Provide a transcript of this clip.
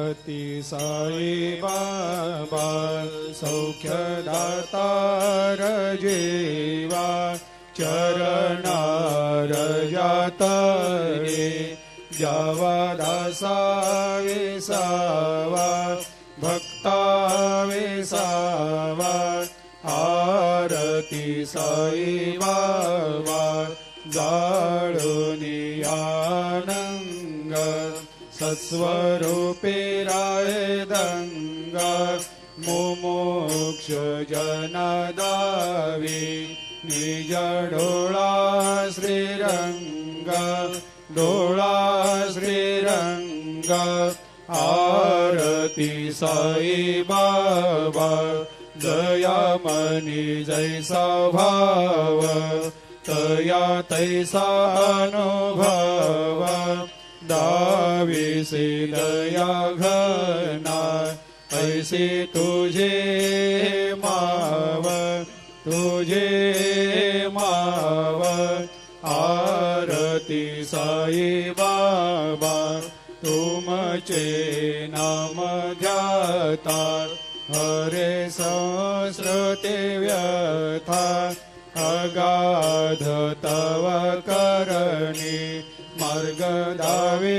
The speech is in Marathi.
अति साई बाबा सौख्यदातार जेवा चरणार जातरे जावा दासा विसावा भक्ता विसावा आरती साई बाबा जाळुनी आनंग सत्स्वरूपे राय दंग मुमुक्ष जनदावी निज डोळा श्रीरंग डोळा श्रीरंग आरती साई बाबा दयामनी जैसा भाव तया तैसा अनुभव दाविसे दया घना ऐसे तुझे माव आरती साई बाबा तुमचे नाम ध्याता हरे संस्कृते व्यथा अगाध तव करणी मार्ग दावे